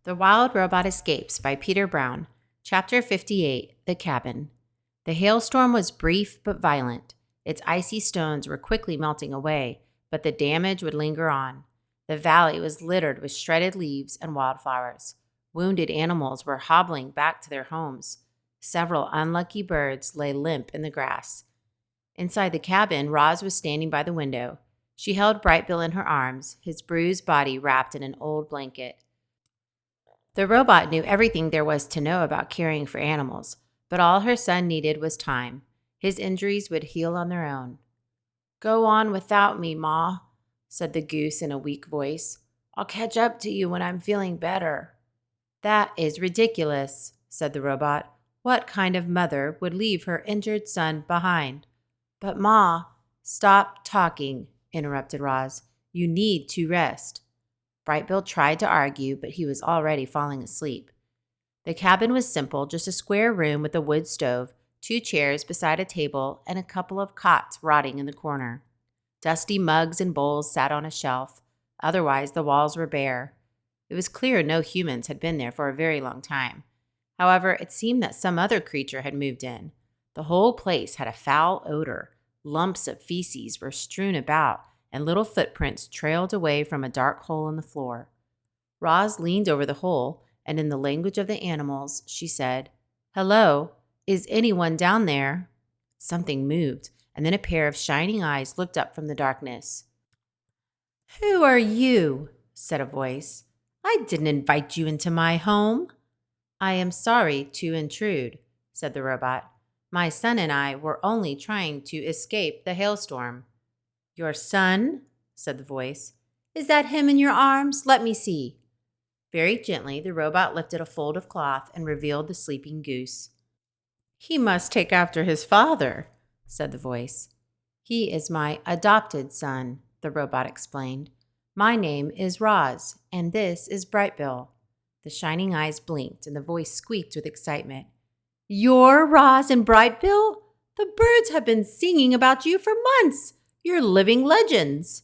The Wild Robot Escapes by Peter Brown. Chapter 58, The Cabin. The hailstorm was brief but violent. Its icy stones were quickly melting away, but the damage would linger on. The valley was littered with shredded leaves and wildflowers. Wounded animals were hobbling back to their homes. Several unlucky birds lay limp in the grass. Inside the cabin, Roz was standing by the window. She held Bright Bill in her arms, his bruised body wrapped in an old blanket. The robot knew everything there was to know about caring for animals, but all her son needed was time. His injuries would heal on their own. "Go on without me, Ma," said the goose in a weak voice. "I'll catch up to you when I'm feeling better." "That is ridiculous," said the robot. "What kind of mother would leave her injured son behind?" "But Ma—" "Stop talking," interrupted Roz. "You need to rest." Bright Bill tried to argue, but he was already falling asleep. The cabin was simple, just a square room with a wood stove, 2 chairs beside a table, and a couple of cots rotting in the corner. Dusty mugs and bowls sat on a shelf. Otherwise, the walls were bare. It was clear no humans had been there for a very long time. However, it seemed that some other creature had moved in. The whole place had a foul odor. Lumps of feces were strewn about, and little footprints trailed away from a dark hole in the floor. Roz leaned over the hole, and in the language of the animals, she said, "Hello, is anyone down there?" Something moved, and then a pair of shining eyes looked up from the darkness. "Who are you?" said a voice. "I didn't invite you into my home." "I am sorry to intrude," said the robot. "My son and I were only trying to escape the hailstorm." "Your son?" said the voice. "Is that him in your arms? Let me see." Very gently, the robot lifted a fold of cloth and revealed the sleeping goose. "He must take after his father," said the voice. "He is my adopted son," the robot explained. "My name is Roz, and this is Bright Bill." The shining eyes blinked, and the voice squeaked with excitement. "You're Roz and Bright Bill? The birds have been singing about you for months. You're living legends."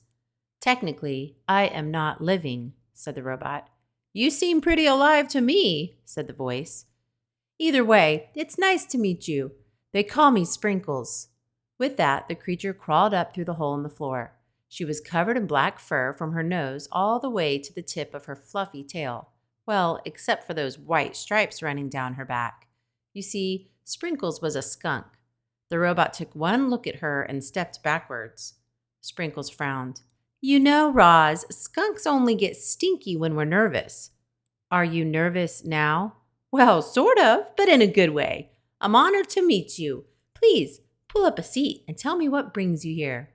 "Technically, I am not living," said the robot. "You seem pretty alive to me," said the voice. "Either way, it's nice to meet you. They call me Sprinkles." With that, the creature crawled up through the hole in the floor. She was covered in black fur from her nose all the way to the tip of her fluffy tail. Well, except for those white stripes running down her back. You see, Sprinkles was a skunk. The robot took one look at her and stepped backwards. Sprinkles frowned. "You know, Roz, skunks only get stinky when we're nervous." "Are you nervous now?" "Well, sort of, but in a good way. I'm honored to meet you. Please, pull up a seat and tell me what brings you here."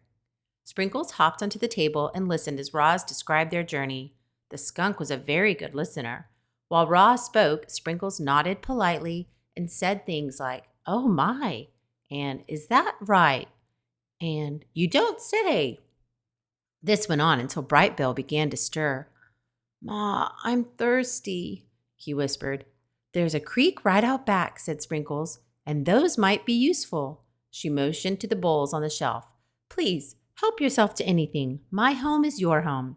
Sprinkles hopped onto the table and listened as Roz described their journey. The skunk was a very good listener. While Roz spoke, Sprinkles nodded politely and said things like, "Oh my," and "Is that right?" and "You don't say." This went on until Bright Bill began to stir. "Ma, I'm thirsty," he whispered. "There's a creek right out back," said Sprinkles, "and those might be useful." She motioned to the bowls on the shelf. "Please, help yourself to anything. My home is your home."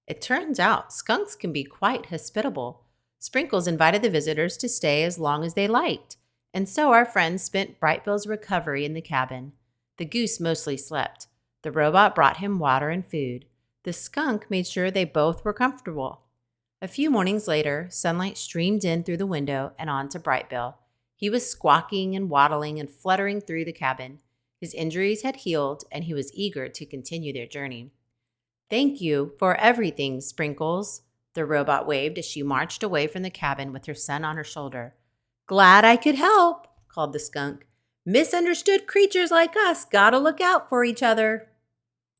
It turns out skunks can be quite hospitable. Sprinkles invited the visitors to stay as long as they liked, and so our friends spent Bright Bill's recovery in the cabin. The goose mostly slept. The robot brought him water and food. The skunk made sure they both were comfortable. A few mornings later, sunlight streamed in through the window and onto Bright Bill. He was squawking and waddling and fluttering through the cabin. His injuries had healed, and he was eager to continue their journey. "Thank you for everything, Sprinkles," the robot waved as she marched away from the cabin with her son on her shoulder. "Glad I could help," called the skunk. "Misunderstood creatures like us gotta look out for each other."